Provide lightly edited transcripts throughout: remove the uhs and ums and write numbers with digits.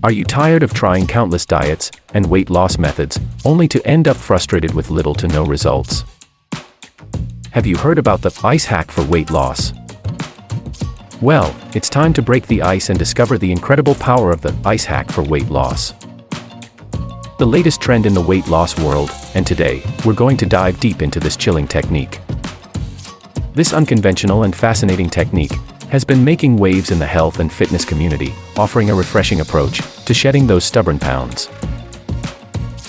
Are you tired of trying countless diets and weight loss methods, only to end up frustrated with little to no results? Have you heard about the ice hack for weight loss? Well, it's time to break the ice and discover the incredible power of the ice hack for weight loss. The latest trend in the weight loss world, and today, we're going to dive deep into this chilling technique. This unconventional and fascinating technique has been making waves in the health and fitness community, offering a refreshing approach to shedding those stubborn pounds.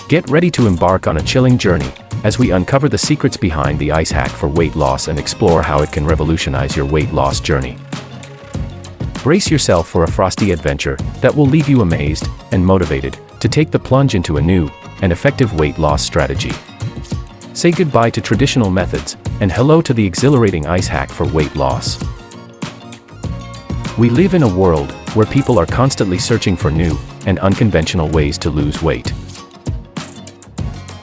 Get ready to embark on a chilling journey as we uncover the secrets behind the ice hack for weight loss and explore how it can revolutionize your weight loss journey. Brace yourself for a frosty adventure that will leave you amazed and motivated to take the plunge into a new and effective weight loss strategy. Say goodbye to traditional methods and hello to the exhilarating ice hack for weight loss. We live in a world where people are constantly searching for new and unconventional ways to lose weight.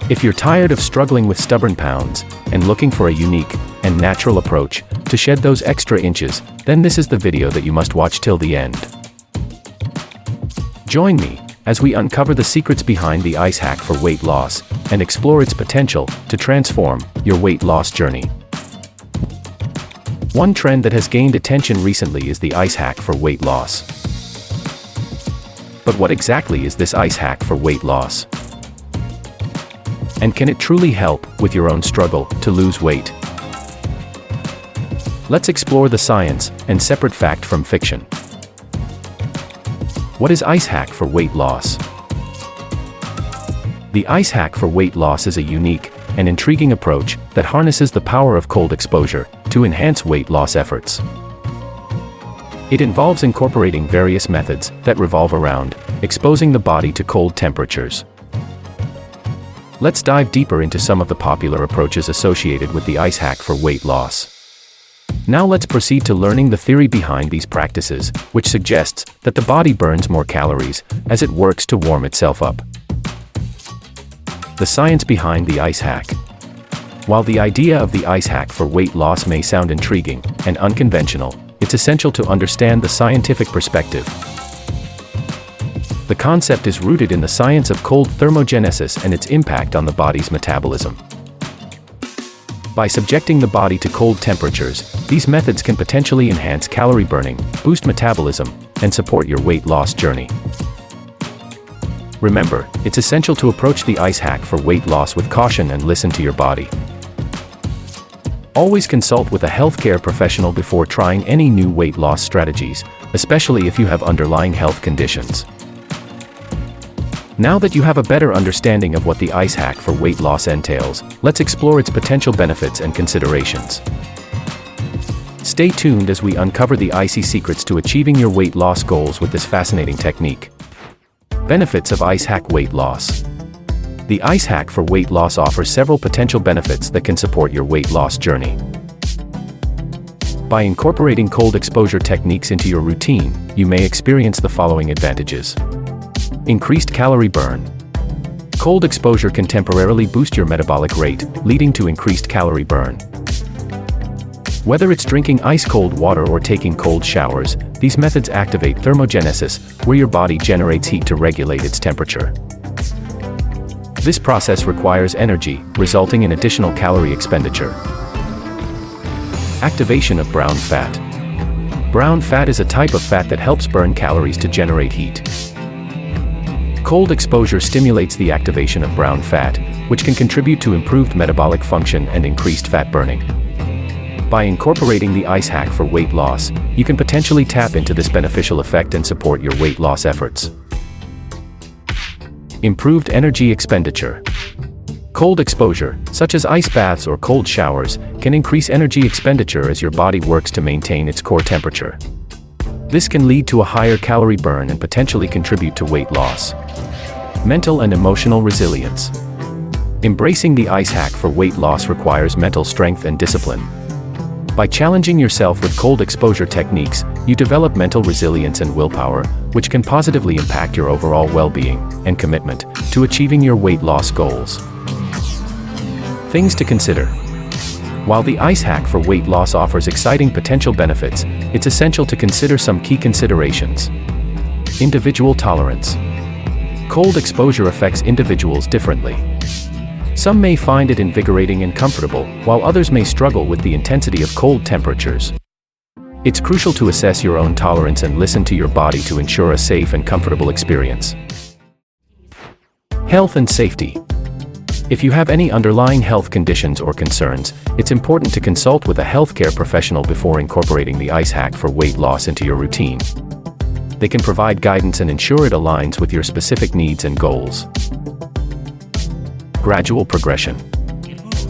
If you're tired of struggling with stubborn pounds and looking for a unique and natural approach to shed those extra inches, then this is the video that you must watch till the end. Join me as we uncover the secrets behind the ice hack for weight loss and explore its potential to transform your weight loss journey. One trend that has gained attention recently is the ice hack for weight loss. But what exactly is this ice hack for weight loss? And can it truly help with your own struggle to lose weight? Let's explore the science and separate fact from fiction. What is ice hack for weight loss? The ice hack for weight loss is a unique and intriguing approach that harnesses the power of cold exposure to enhance weight loss efforts. It involves incorporating various methods that revolve around exposing the body to cold temperatures. Let's dive deeper into some of the popular approaches associated with the ice hack for weight loss. Now let's proceed to learning the theory behind these practices, which suggests that the body burns more calories as it works to warm itself up. The science behind the ice hack. While the idea of the ice hack for weight loss may sound intriguing and unconventional, it's essential to understand the scientific perspective. The concept is rooted in the science of cold thermogenesis and its impact on the body's metabolism. By subjecting the body to cold temperatures, these methods can potentially enhance calorie burning, boost metabolism, and support your weight loss journey. Remember, it's essential to approach the ice hack for weight loss with caution and listen to your body. Always consult with a healthcare professional before trying any new weight loss strategies, especially if you have underlying health conditions. Now that you have a better understanding of what the ice hack for weight loss entails, let's explore its potential benefits and considerations. Stay tuned as we uncover the icy secrets to achieving your weight loss goals with this fascinating technique. Benefits of ice hack weight loss. The ice hack for weight loss offers several potential benefits that can support your weight loss journey. By incorporating cold exposure techniques into your routine, you may experience the following advantages. Increased calorie burn. Cold exposure can temporarily boost your metabolic rate, leading to increased calorie burn. Whether it's drinking ice-cold water or taking cold showers, these methods activate thermogenesis, where your body generates heat to regulate its temperature. This process requires energy, resulting in additional calorie expenditure. Activation of brown fat. Brown fat is a type of fat that helps burn calories to generate heat. Cold exposure stimulates the activation of brown fat, which can contribute to improved metabolic function and increased fat burning. By incorporating the ice hack for weight loss, you can potentially tap into this beneficial effect and support your weight loss efforts. Improved energy expenditure. Cold exposure, such as ice baths or cold showers, can increase energy expenditure as your body works to maintain its core temperature. This can lead to a higher calorie burn and potentially contribute to weight loss. Mental and emotional resilience. Embracing the ice hack for weight loss requires mental strength and discipline. By challenging yourself with cold exposure techniques, you develop mental resilience and willpower, which can positively impact your overall well-being and commitment to achieving your weight loss goals. Things to consider. While the ice hack for weight loss offers exciting potential benefits, it's essential to consider some key considerations. Individual tolerance. Cold exposure affects individuals differently. Some may find it invigorating and comfortable, while others may struggle with the intensity of cold temperatures. It's crucial to assess your own tolerance and listen to your body to ensure a safe and comfortable experience. Health and safety. If you have any underlying health conditions or concerns, it's important to consult with a healthcare professional before incorporating the ice hack for weight loss into your routine. They can provide guidance and ensure it aligns with your specific needs and goals. Gradual progression.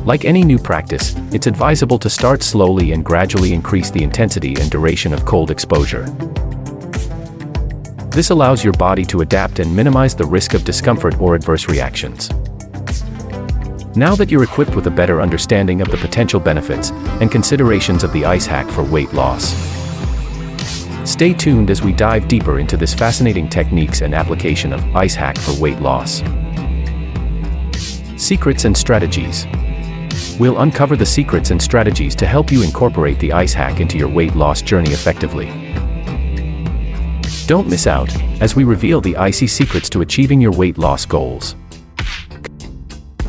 Like any new practice, it's advisable to start slowly and gradually increase the intensity and duration of cold exposure. This allows your body to adapt and minimize the risk of discomfort or adverse reactions. Now that you're equipped with a better understanding of the potential benefits and considerations of the ice hack for weight loss, stay tuned as we dive deeper into this fascinating techniques and application of ice hack for weight loss. Secrets and strategies. We'll uncover the secrets and strategies to help you incorporate the ice hack into your weight loss journey effectively. Don't miss out, as we reveal the icy secrets to achieving your weight loss goals.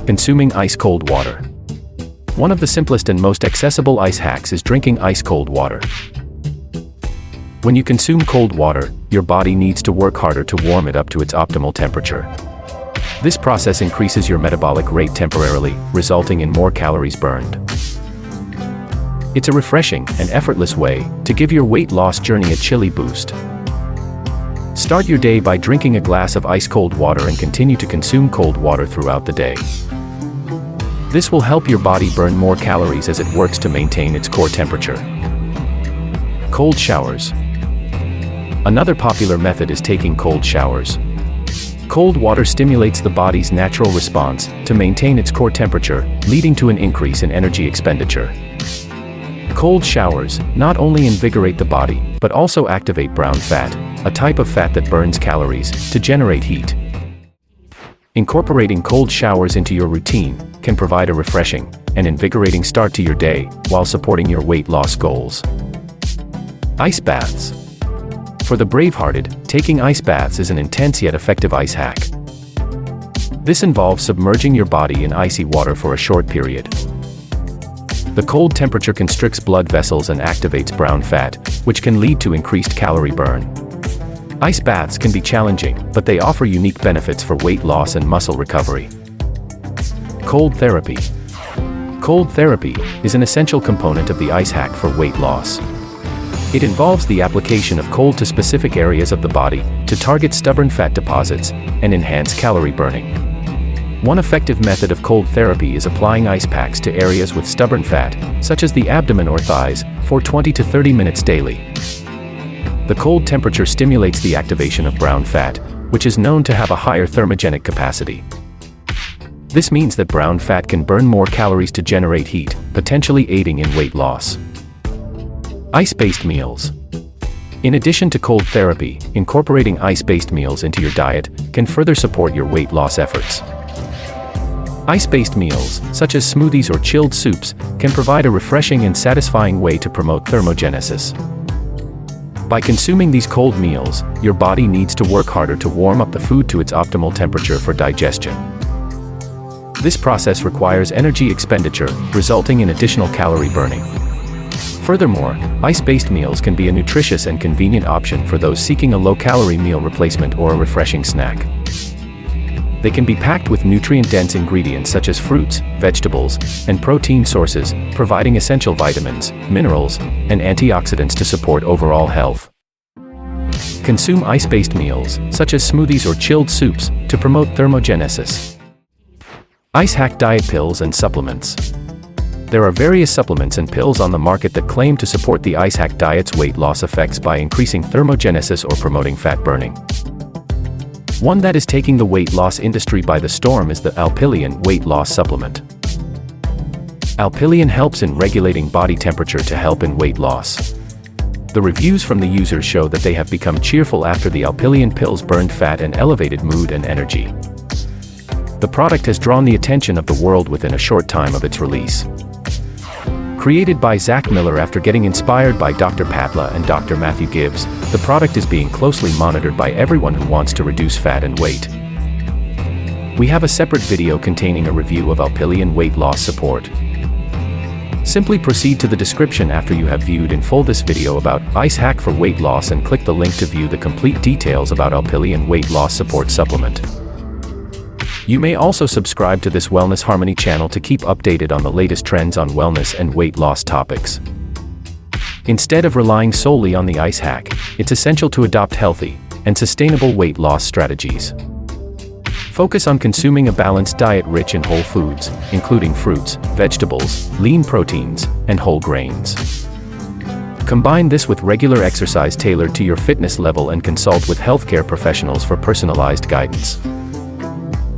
Consuming ice-cold water. One of the simplest and most accessible ice hacks is drinking ice-cold water. When you consume cold water, your body needs to work harder to warm it up to its optimal temperature. This process increases your metabolic rate temporarily, resulting in more calories burned. It's a refreshing and effortless way to give your weight loss journey a chilly boost. Start your day by drinking a glass of ice-cold water and continue to consume cold water throughout the day. This will help your body burn more calories as it works to maintain its core temperature. Cold showers. Another popular method is taking cold showers. Cold water stimulates the body's natural response to maintain its core temperature, leading to an increase in energy expenditure. Cold showers not only invigorate the body, but also activate brown fat, a type of fat that burns calories to generate heat. Incorporating cold showers into your routine can provide a refreshing and invigorating start to your day while supporting your weight loss goals. Ice baths. For the brave-hearted, taking ice baths is an intense yet effective ice hack. This involves submerging your body in icy water for a short period. The cold temperature constricts blood vessels and activates brown fat, which can lead to increased calorie burn. Ice baths can be challenging, but they offer unique benefits for weight loss and muscle recovery. Cold therapy. Cold therapy is an essential component of the ice hack for weight loss. It involves the application of cold to specific areas of the body to target stubborn fat deposits and enhance calorie burning. One effective method of cold therapy is applying ice packs to areas with stubborn fat, such as the abdomen or thighs, for 20 to 30 minutes daily. The cold temperature stimulates the activation of brown fat, which is known to have a higher thermogenic capacity. This means that brown fat can burn more calories to generate heat, potentially aiding in weight loss. Ice-based meals. In addition to cold therapy, incorporating ice-based meals into your diet can further support your weight loss efforts. Ice-based meals, such as smoothies or chilled soups, can provide a refreshing and satisfying way to promote thermogenesis. By consuming these cold meals, your body needs to work harder to warm up the food to its optimal temperature for digestion. This process requires energy expenditure, resulting in additional calorie burning. Furthermore, ice-based meals can be a nutritious and convenient option for those seeking a low-calorie meal replacement or a refreshing snack. They can be packed with nutrient-dense ingredients such as fruits, vegetables, and protein sources, providing essential vitamins, minerals, and antioxidants to support overall health. Consume ice-based meals, such as smoothies or chilled soups, to promote thermogenesis. Ice hack diet pills and supplements. There are various supplements and pills on the market that claim to support the ice hack diet's weight loss effects by increasing thermogenesis or promoting fat burning. One that is taking the weight loss industry by the storm is the Alpilean weight loss supplement. Alpilean helps in regulating body temperature to help in weight loss. The reviews from the users show that they have become cheerful after the Alpilean pills burned fat and elevated mood and energy. The product has drawn the attention of the world within a short time of its release. Created by Zach Miller after getting inspired by Dr. Patla and Dr. Matthew Gibbs, the product is being closely monitored by everyone who wants to reduce fat and weight. We have a separate video containing a review of Alpilean weight loss support. Simply proceed to the description after you have viewed in full this video about Ice Hack for weight loss and click the link to view the complete details about Alpilean weight loss support supplement. You may also subscribe to this Wellness Harmony channel to keep updated on the latest trends on wellness and weight loss topics. Instead of relying solely on the ice hack, it's essential to adopt healthy and sustainable weight loss strategies. Focus on consuming a balanced diet rich in whole foods, including fruits, vegetables, lean proteins, and whole grains. Combine this with regular exercise tailored to your fitness level and consult with healthcare professionals for personalized guidance.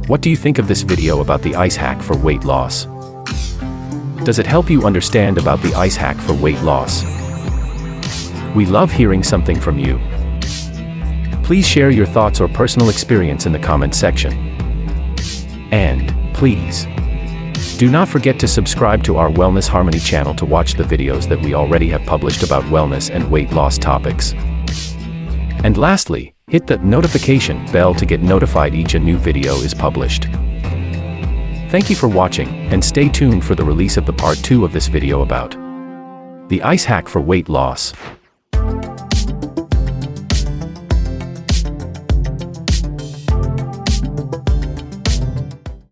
What do you think of this video about the ice hack for weight loss? Does it help you understand about the ice hack for weight loss? We love hearing something from you. Please share your thoughts or personal experience in the comment section. And, please, do not forget to subscribe to our Wellness Harmony channel to watch the videos that we already have published about wellness and weight loss topics. And lastly, hit the notification bell to get notified each a new video is published. Thank you for watching, and stay tuned for the release of the part 2 of this video about the ice hack for weight loss.